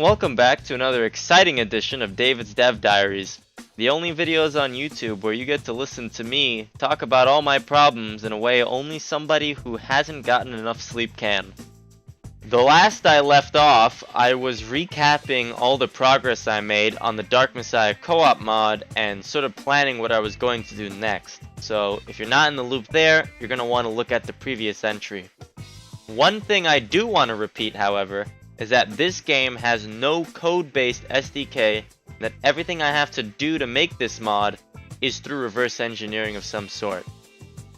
welcome back to another exciting edition of David's Dev Diaries, the only videos on YouTube where you get to listen to me talk about all my problems in a way only somebody who hasn't gotten enough sleep can. The last I left off, I was recapping all the progress I made on the Dark Messiah co-op mod and sort of planning what I was going to do next. So if you're not in the loop there, you're going to want to look at the previous entry. One thing I do want to repeat, however, is that this game has no code-based SDK, that everything I have to do to make this mod is through reverse engineering of some sort.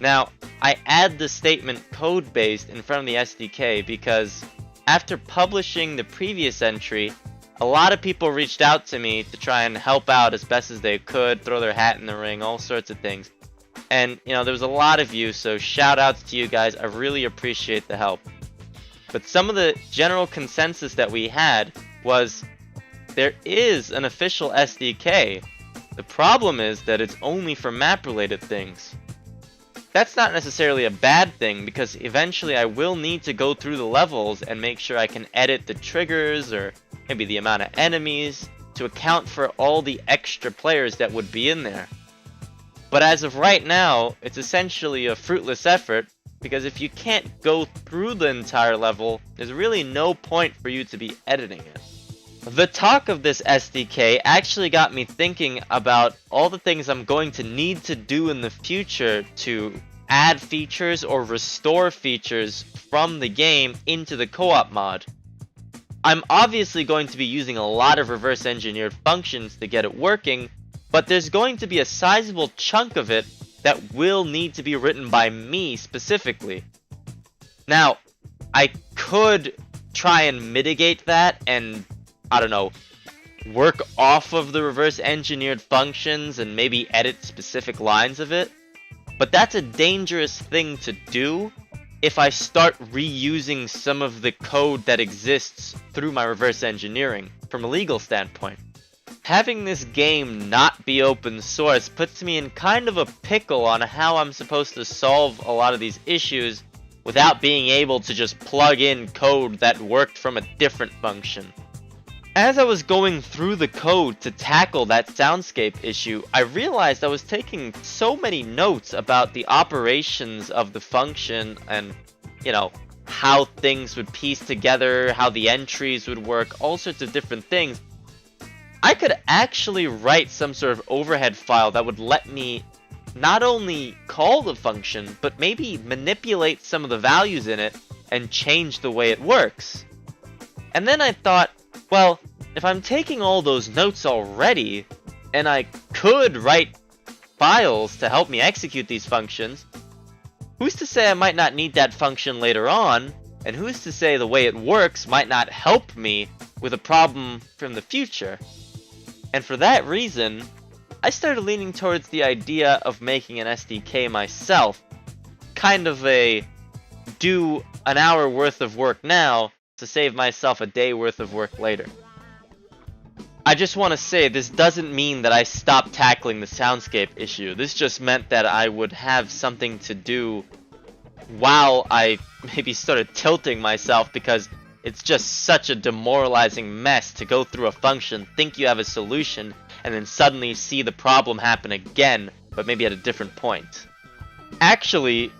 Now, I add the statement code-based in front of the SDK because after publishing the previous entry, a lot of people reached out to me to try and help out as best as they could, throw their hat in the ring, all sorts of things. And, you know, there was a lot of you, so shout outs to you guys. I really appreciate the help. But some of the general consensus that we had was there is an official SDK. The problem is that it's only for map-related things. That's not necessarily a bad thing because eventually I will need to go through the levels and make sure I can edit the triggers or maybe the amount of enemies to account for all the extra players that would be in there. But as of right now, it's essentially a fruitless effort because if you can't go through the entire level, there's really no point for you to be editing it. The talk of this SDK actually got me thinking about all the things I'm going to need to do in the future to add features or restore features from the game into the co-op mod. I'm obviously going to be using a lot of reverse engineered functions to get it working, but there's going to be a sizable chunk of it that will need to be written by me specifically. Now, I could try and mitigate that and, I don't know, work off of the reverse engineered functions and maybe edit specific lines of it, but that's a dangerous thing to do if I start reusing some of the code that exists through my reverse engineering from a legal standpoint. Having this game not be open source puts me in kind of a pickle on how I'm supposed to solve a lot of these issues without being able to just plug in code that worked from a different function. As I was going through the code to tackle that soundscape issue, I realized I was taking so many notes about the operations of the function and, you know, how things would piece together, how the entries would work, all sorts of different things. I could actually write some sort of overhead file that would let me not only call the function, but maybe manipulate some of the values in it and change the way it works. And then I thought, well, if I'm taking all those notes already, and I could write files to help me execute these functions, who's to say I might not need that function later on, and who's to say the way it works might not help me with a problem from the future? And for that reason, I started leaning towards the idea of making an SDK myself. Kind of a do an hour worth of work now to save myself a day worth of work later. I just want to say this doesn't mean that I stopped tackling the soundscape issue. This just meant that I would have something to do while I maybe started tilting myself because it's just such a demoralizing mess to go through a function, think you have a solution, and then suddenly see the problem happen again, but maybe at a different point. Actually,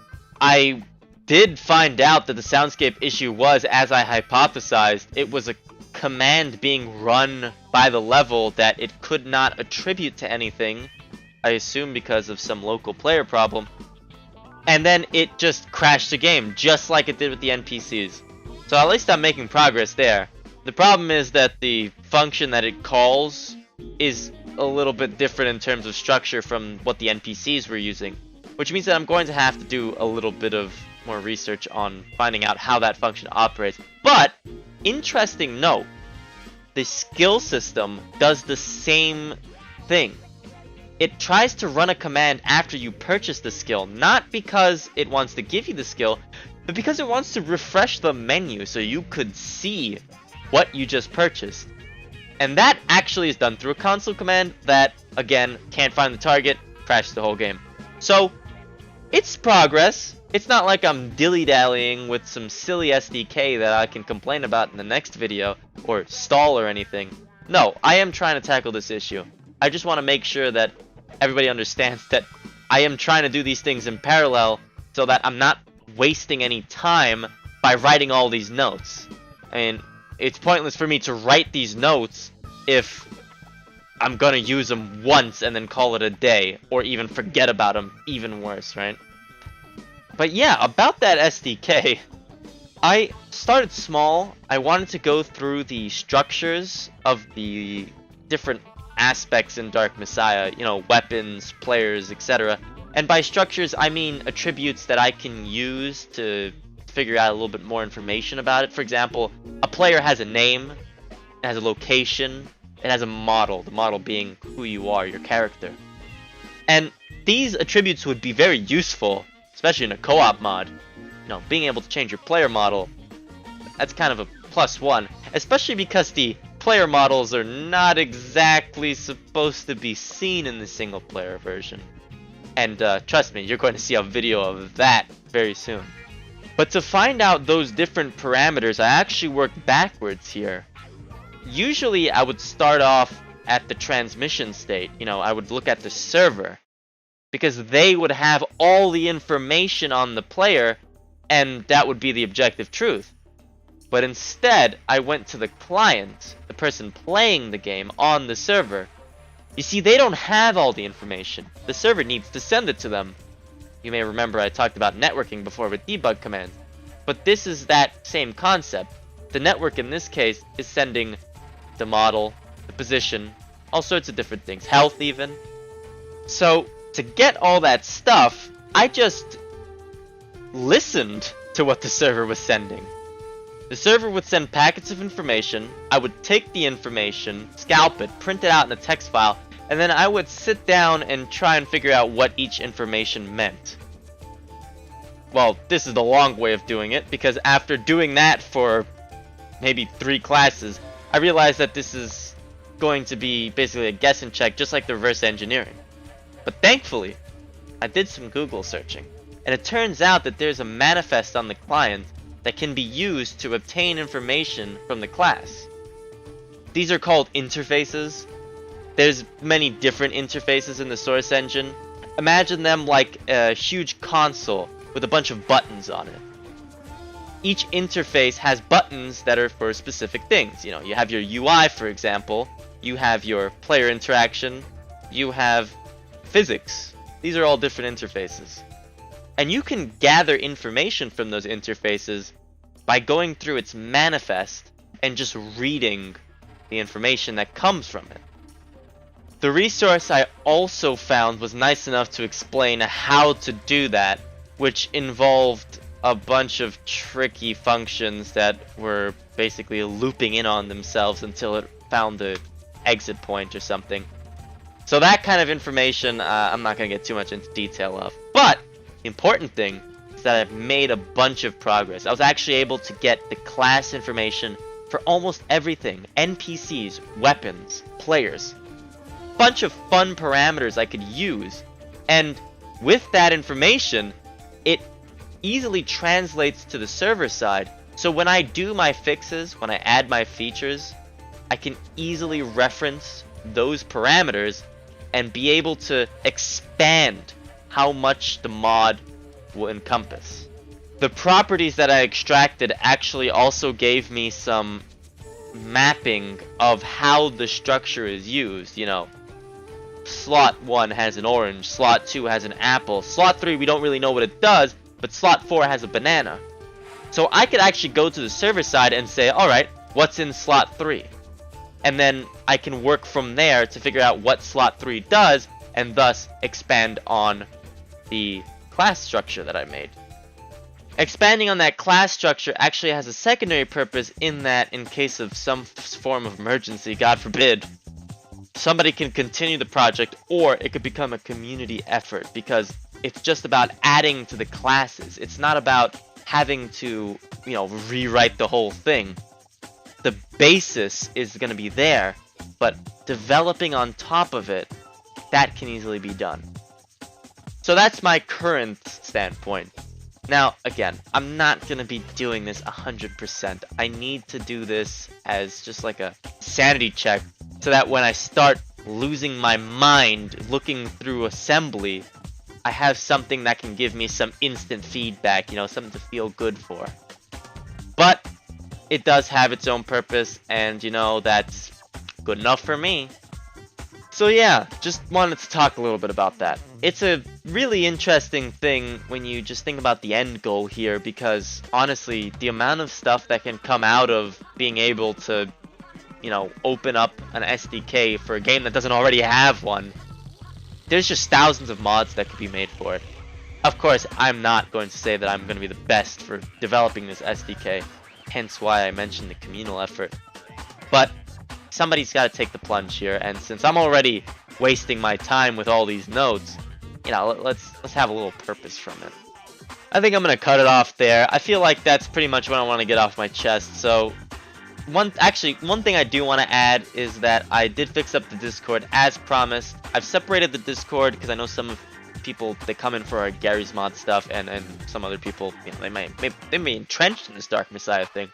I did find out that the soundscape issue was, as I hypothesized, it was a command being run by the level that it could not attribute to anything, I assume because of some local player problem, and then it just crashed the game, just like it did with the NPCs. So at least I'm making progress there. The problem is that the function that it calls is a little bit different in terms of structure from what the NPCs were using, which means that I'm going to have to do a little bit of more research on finding out how that function operates. But, interesting note, the skill system does the same thing. It tries to run a command after you purchase the skill, not because it wants to give you the skill, but because it wants to refresh the menu so you could see what you just purchased. And that actually is done through a console command that, again, can't find the target, crashes the whole game. So, it's progress. It's not like I'm dilly-dallying with some silly SDK that I can complain about in the next video, or stall or anything. No, I am trying to tackle this issue. I just want to make sure that everybody understands that I am trying to do these things in parallel so that I'm not wasting any time by writing all these notes. I mean, it's pointless for me to write these notes if I'm gonna use them once and then call it a day, or even forget about them, even worse, right? But yeah, about that SDK, I started small. I wanted to go through the structures of the different aspects in Dark Messiah, you know, weapons, players, etc. And by structures, I mean attributes that I can use to figure out a little bit more information about it. For example, a player has a name, it has a location, it has a model, the model being who you are, your character. And these attributes would be very useful, especially in a co-op mod. You know, being able to change your player model, that's kind of a +1, especially because the player models are not exactly supposed to be seen in the single player version. And trust me, you're going to see a video of that very soon. But to find out those different parameters, I actually worked backwards here. Usually I would start off at the transmission state. You know, I would look at the server, because they would have all the information on the player, and that would be the objective truth. But instead, I went to the client, the person playing the game on the server. You see, they don't have all the information. The server needs to send it to them. You may remember I talked about networking before with debug commands. But this is that same concept. The network in this case is sending the model, the position, all sorts of different things, health even. So to get all that stuff, I just listened to what the server was sending. The server would send packets of information. I would take the information, scalp it, print it out in a text file, and then I would sit down and try and figure out what each information meant. Well, this is the long way of doing it, because after doing that for maybe 3 classes, I realized that this is going to be basically a guess and check, just like the reverse engineering. But thankfully, I did some Google searching, and it turns out that there's a manifest on the client that can be used to obtain information from the class. These are called interfaces. There's many different interfaces in the source engine. Imagine them like a huge console with a bunch of buttons on it. Each interface has buttons that are for specific things. You know, you have your UI, for example. You have your player interaction. You have physics. These are all different interfaces. And you can gather information from those interfaces by going through its manifest and just reading the information that comes from it. The resource I also found was nice enough to explain how to do that, which involved a bunch of tricky functions that were basically looping in on themselves until it found the exit point or something. So that kind of information I'm not going to get too much into detail of. But the important thing is that I've made a bunch of progress. I was actually able to get the class information for almost everything. NPCs, weapons, players. Bunch of fun parameters I could use. And with that information, it easily translates to the server side. So when I do my fixes, when I add my features, I can easily reference those parameters and be able to expand how much the mod will encompass. The properties that I extracted actually also gave me some mapping of how the structure is used. You know, slot 1 has an orange, slot 2 has an apple, slot 3 we don't really know what it does, but slot 4 has a banana. So I could actually go to the server side and say, alright, what's in slot 3? And then I can work from there to figure out what slot 3 does, and thus expand on the class structure that I made. Expanding on that class structure actually has a secondary purpose in that in case of some form of emergency, God forbid, somebody can continue the project, or it could become a community effort, because it's just about adding to the classes. It's not about having to, you know, rewrite the whole thing. The basis is going to be there, but developing on top of it, that can easily be done. So that's my current standpoint. Now, again, I'm not gonna be doing this 100%. I need to do this as just like a sanity check, so that when I start losing my mind looking through assembly, I have something that can give me some instant feedback, you know, something to feel good for. But it does have its own purpose, and you know, that's good enough for me. So yeah, just wanted to talk a little bit about that. It's a really interesting thing when you just think about the end goal here, because honestly, the amount of stuff that can come out of being able to, you know, open up an SDK for a game that doesn't already have one, there's just thousands of mods that could be made for it. Of course, I'm not going to say that I'm going to be the best for developing this SDK, hence why I mentioned the communal effort. But somebody's got to take the plunge here, and since I'm already wasting my time with all these nodes, you know, let's have a little purpose from it. I think I'm gonna cut it off there. I feel like that's pretty much what I want to get off my chest. So, one thing I do want to add is that I did fix up the Discord as promised. I've separated the Discord because I know some of people, they come in for our Gary's Mod stuff, and some other people, you know, they may be entrenched in this Dark Messiah thing.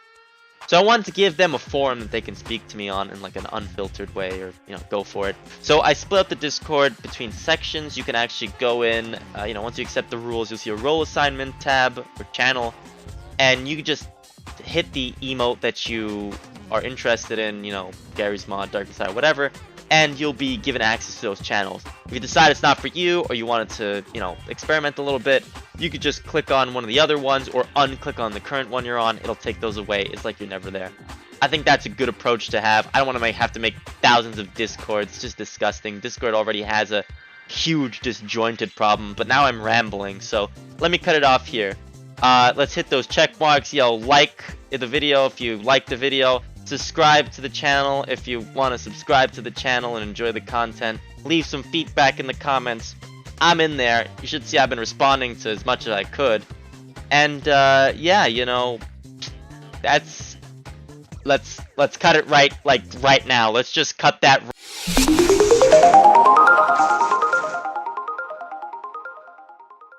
So I wanted to give them a forum that they can speak to me on in like an unfiltered way, or, you know, go for it. So I split up the Discord between sections. You can actually go in, you know, once you accept the rules, you'll see a role assignment tab or channel, and you can just hit the emote that you are interested in, you know, Gary's Mod, Dark Messiah, whatever, and you'll be given access to those channels. If you decide it's not for you, or you wanted to, you know, experiment a little bit, you could just click on one of the other ones or unclick on the current one you're on. It'll take those away. It's like you're never there. I think that's a good approach to have. I don't want to have to make thousands of Discords. It's just disgusting. Discord already has a huge disjointed problem, but now I'm rambling, so let me cut it off here. Let's hit those check marks. Yo, like the video if you liked the video. Subscribe to the channel if you want to subscribe to the channel and enjoy the content. Leave some feedback in the comments. I'm in there. You should see I've been responding to as much as I could. And yeah, you know, that's let's cut it right now. Let's just cut that.